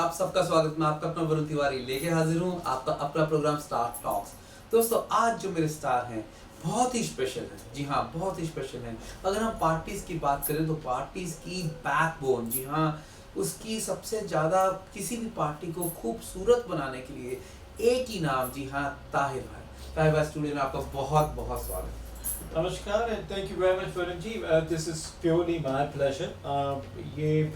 आप सबका स्वागत। मैं आपका अपना वरुण तिवारी लेके हाजिर हूँ आपका अपना प्रोग्राम स्टार टॉक्स। दोस्तों आज जो मेरे स्टार हैं बहुत ही स्पेशल है। जी हाँ, बहुत ही स्पेशल है। अगर हम पार्टीज की बात करें तो पार्टीज की बैकबोन, जी हाँ, उसकी सबसे ज़्यादा किसी भी पार्टी को खूबसूरत बनाने के लिए एक ही नाम, जी हाँ, ताहिर भाई। ताहिर भाई स्टूडियो में आपका बहुत बहुत स्वागत। Namaskar and thank you very much Varunji. This is purely my pleasure. ये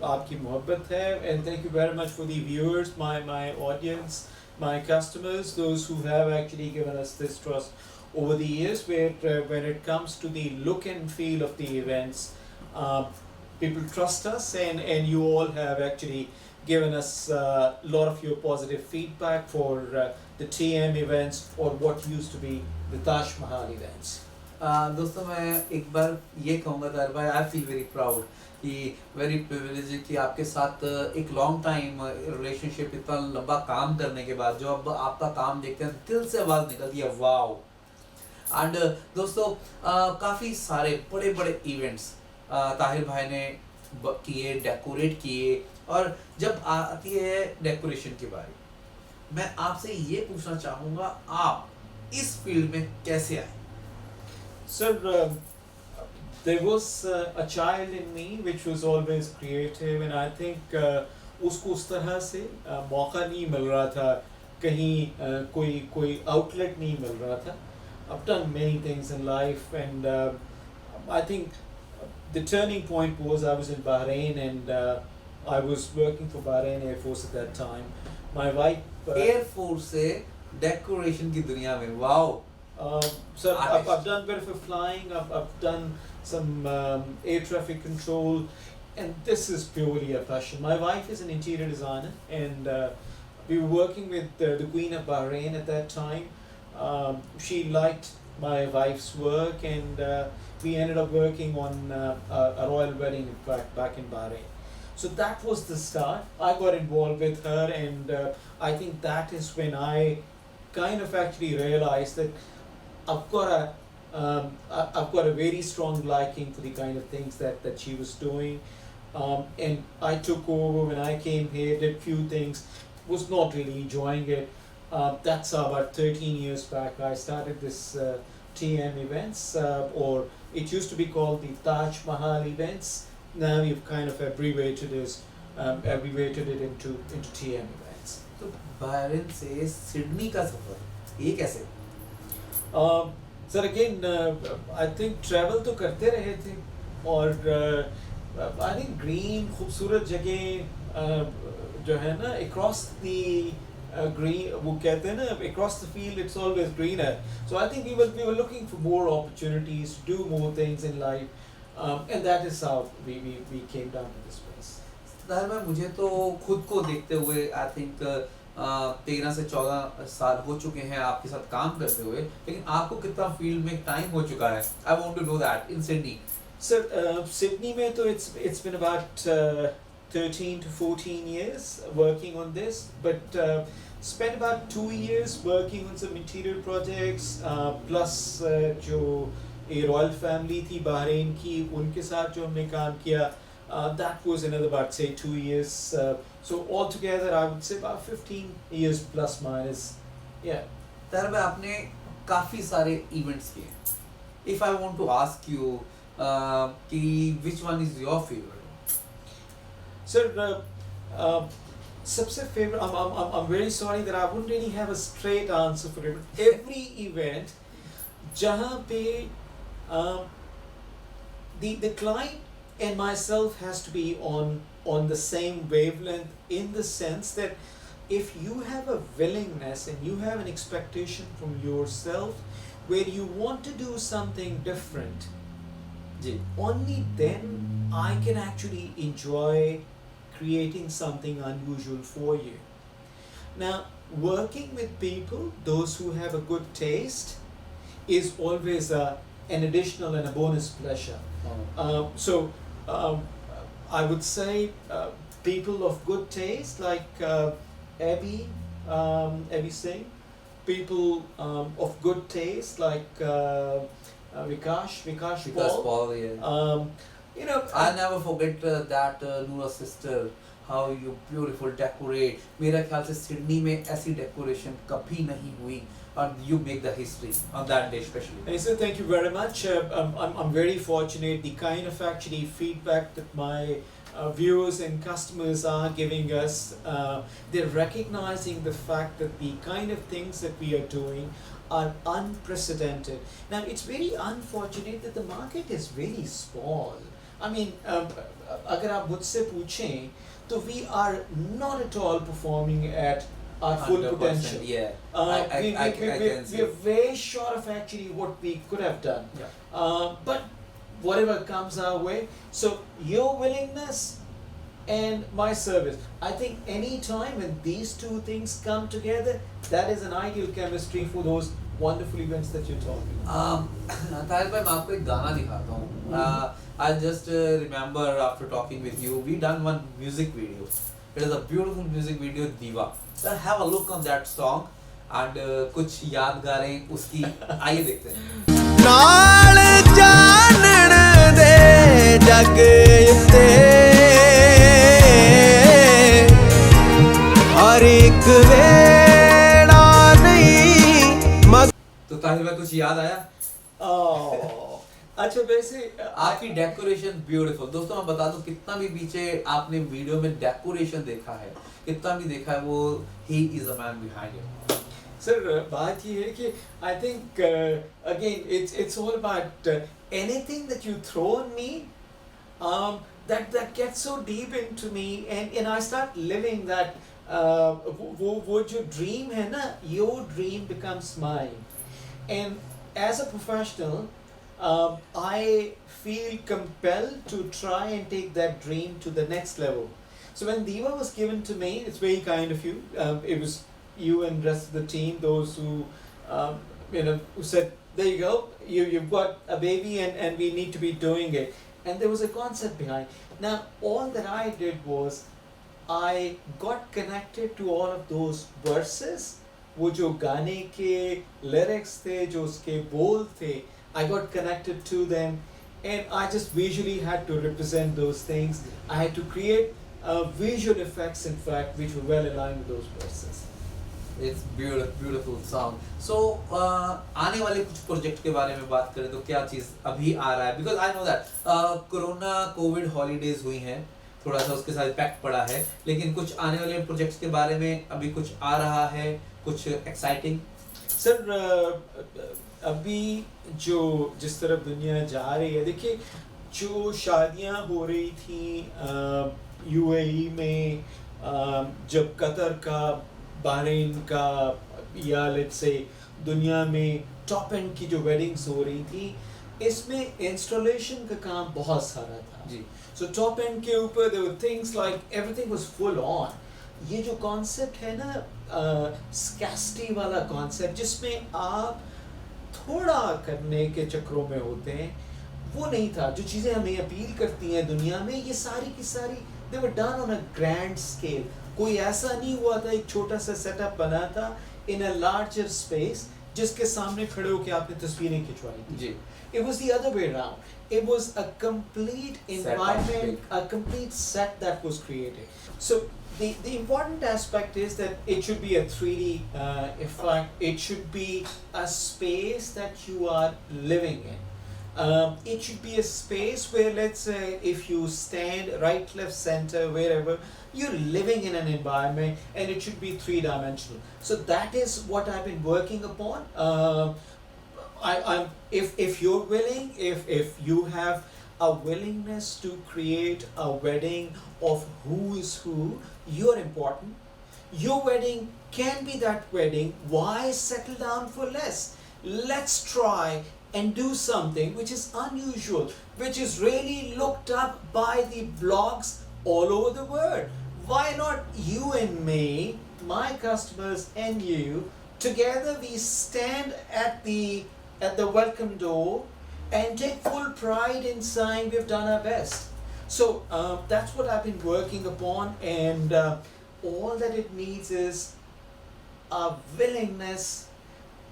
आपकी मोहब्बत है and thank you very much for the viewers, my audience, my customers, those who have actually given us this trust over the years. Where when it comes to the look and feel of the events, uh, people trust us and you all have actually given us a lot of your positive feedback for the TM events or what used to be the Taj Mahal events. दोस्तों मैं एक बार ये कहूँगा ताहिर भाई, I feel very proud कि very privilege कि आपके साथ एक लॉन्ग टाइम रिलेशनशिप, इतना लंबा काम करने के बाद जो अब आपका काम देखते हैं दिल से आवाज़ निकलती है वाओ। एंड दोस्तों काफ़ी सारे बड़े बड़े इवेंट्स ताहिर भाई ने किए, डेकोरेट किए। और जब आती है डेकोरेशन की बारी, मैं आपसे ये पूछना चाहूँगा आप इस फील्ड में कैसे आए? Sir, there was a child in me which was always creative and I think उसको उस तरह से मौका नहीं मिल रहा था, कहीं कोई outlet नहीं मिल रहा था. I've done many things in life and I think the turning point was I was in Bahrain and I was working for Bahrain Air Force at that time. My wife Air Force से decoration की दुनिया में wow. So I've done a bit of flying, I've done some air traffic control, and this is purely a passion. My wife is an interior designer, and we were working with the Queen of Bahrain at that time. She liked my wife's work, and we ended up working on a royal wedding, in fact, back in Bahrain. So that was the start. I got involved with her, and I think that is when I kind of actually realized that I've got a very strong liking for the kind of things that she was doing, and I took over when I came here, did few things, was not really enjoying it. That's about 13 years back I started this TM events, or it used to be called the Taj Mahal events. Now we've kind of abbreviated it into TM events. तो Bahrain से Sydney का सफर ये कैसे? Sir, again, I think travel तो करते रहे थे और I think green खूबसूरत जगह जो है ना across the green, वो कहते हैं ना across the field it's always greener. So I think we were looking for more opportunities to do more things in life, and that is how we came down to this place. Tahir भाई मुझे तो खुद को देखते हुए I think 13 से 14 साल हो चुके हैं आपके साथ काम करते हुए, लेकिन आपको कितना फील्ड में टाइम हो चुका है? I want to know that in Sydney. Sir, Sydney में तो it's been about 13 to 14 years working on this, but spent about 2 years working on some interior projects, plus जो a royal family थी Bahrain की, उनके साथ जो हमने काम किया, that was another about say 2 years. So altogether I would say about 15 years plus minus. Yeah. Tahir भाई आपने काफ़ी सारे इवेंट्स किए। If I want to ask you कि which one is your favourite? Sir, सबसे favorite, I'm very sorry that I wouldn't really have a straight answer for it. But every event जहाँ पे the client and myself has to be on the same wavelength, in the sense that if you have a willingness and you have an expectation from yourself where you want to do something different, only then I can actually enjoy creating something unusual for you. Now, working with people, those who have a good taste, is always an additional and a bonus pleasure. So I would say people of good taste like Abby Singh, people of good taste like Vikash Because Paul. Paul, yeah. You know, I'll never forget that Noor's sister how you beautiful decorate. मेरा ख्याल से Sydney में ऐसी decoration कभी नहीं हुई, and you make the history on that day especially. And so thank you very much. I'm very fortunate. The kind of actually feedback that my viewers and customers are giving us, they're recognizing the fact that the kind of things that we are doing are unprecedented. Now, it's very unfortunate that the market is very small. I mean, अगर आप मुझसे पूछें, तो we are not at all performing at our full 100%, potential. yeah. We can are see. way short of actually what we could have done. Yeah. But whatever comes our way, so your willingness and my service, I think any time when these two things come together, that is an ideal chemistry for those wonderful events that you're talking about. Tahir भाई, मैं आपको एक गाना दिखाता हूँ. I just remember after talking with you, we done one music video. It is a beautiful music video, Diva. So have a look on that song and कुछ यादगारें उसकी आइए देखते हैं. नाल जानन दे जग उत्ते हर एक वेड़ा नहीं मग. तो ताहिर भाई कुछ याद आया? Oh, अच्छा वैसे आपकी डेकोरेशन ब्यूटीफुल. दोस्तों मैं बता दूं, कितना भी पीछे आपने वीडियो में डेकोरेशन देखा है, कितना भी देखा है, वो he is a man behind it. Sir बात ये है कि I think again it's all about anything that you throw on me, that gets so deep into me, and I start living that. वो जो dream है ना, your dream becomes mine, and as a professional, I feel compelled to try and take that dream to the next level. So when Diva was given to me, it's very kind of you. It was you and rest of the team, those who who said, there you go, you've got a baby and we need to be doing it. And there was a concept behind. Now all that I did was I got connected to all of those verses. वो जो गाने के lyrics थे, जो उसके बोल थे, I got connected to them, and I just visually had to represent those things. I had to create visual effects, in fact, which were well aligned with those verses. It's beautiful song. So आने वाले कुछ project के बारे में बात करें तो क्या चीज़ अभी आ रहा है? Because I know that corona Covid holidays हुई हैं, थोड़ा सा उसके साथ इम्पैक्ट पड़ा है, लेकिन कुछ आने वाले प्रोजेक्ट्स के बारे में अभी कुछ आ रहा है, कुछ एक्साइटिंग? सर अभी जो जिस तरफ दुनिया जा रही है, देखिए जो शादियां हो रही थी यूएई में, जब कतर का, बहरीन का, या लेट्स से दुनिया में टॉप एंड की जो वेडिंग्स हो रही थी, इसमें इंस्टॉलेशन का काम बहुत सारा था जी. सो टॉप एंड के ऊपर there were things like everything was full on. ये जो कॉन्सेप्ट है ना, स्कैसिटी वाला कॉन्सेप्ट, जिसमें आप थोड़ा करने के चक्रों में होते हैं, वो नहीं था. जो चीज़ें हमें अपील करती हैं दुनिया में, ये सारी की सारी they were done on a grand scale. कोई ऐसा नहीं हुआ था एक छोटा सा सेटअप बना था इन अ लार्जर स्पेस जिसके सामने खड़े होकर आपने तस्वीरें खिंचवाई थी. जी. It was the other way around. It was a complete environment, a complete set that was created. So the important aspect is that it should be a 3D effect. It should be a space that you are living in. It should be a space where, let's say, if you stand right, left, center, wherever, you're living in an environment, and it should be 3-dimensional. So that is what I've been working upon. If you're willing, if you have a willingness to create a wedding of who is who, you're important. Your wedding can be that wedding. Why settle down for less? Let's try and do something which is unusual, which is really looked up by the blogs all over the world. Why not you and me, my customers and you, together we stand at the welcome door and take full pride in saying we've done our best. So that's what I've been working upon, and all that it needs is a willingness,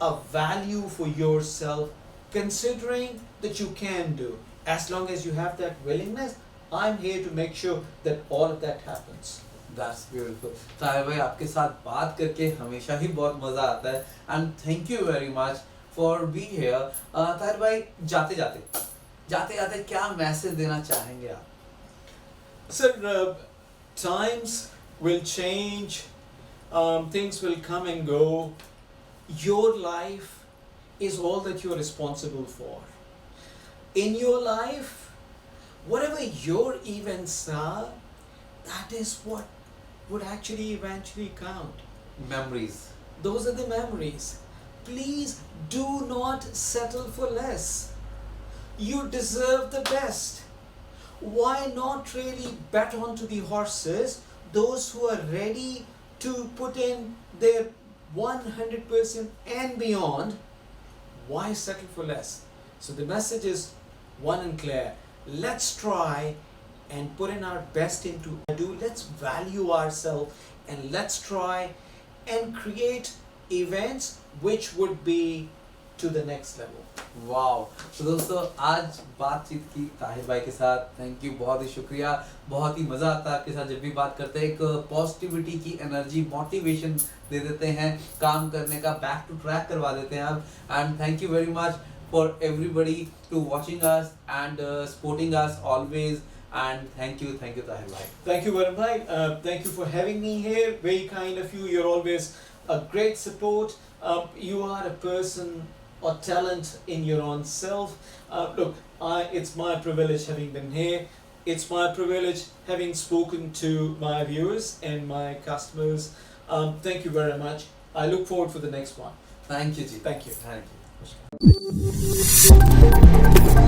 a value for yourself, considering that you can do. As long as you have that willingness, I'm here to make sure that all of that happens. That's beautiful. Tahir भाई आपके साथ बात करके हमेशा ही बहुत मज़ा आता है and thank you very much for being here. Tahir भाई जाते जाते क्या मैसेज देना चाहेंगे आप? Sir, times will change, things will come and go. Your life is all that you're responsible for. In your life, whatever your events are, that is what would actually eventually count. Memories. Those are the memories. Please do not settle for less. You deserve the best. Why not really bet onto the horses, those who are ready to put in their 100% and beyond? Why settle for less? So the message is one and clear. Let's try and put in our best into do. Let's value ourselves and let's try and create events which would be to the next level. Wow, तो दोस्तों आज बातचीत की ताहिर भाई के साथ. Thank you, बहुत ही शुक्रिया. बहुत ही मज़ा आता है आपके साथ जब भी बात करते हैं. एक पॉजिटिविटी की एनर्जी, मोटिवेशन दे देते हैं, काम करने का बैक टू ट्रैक करवा देते हैं आप. And thank you very much for everybody to watching us and supporting us always. And thank you Tahir bhai. Thank you Varun bhai. Thank you for having me here. Very kind of you. You're always a great support. You are a person or talent in your own self. Look, it's my privilege having been here. It's my privilege having spoken to my viewers and my customers. Thank you very much. I look forward for the next one. Thank you ji. Thank you. Thank you.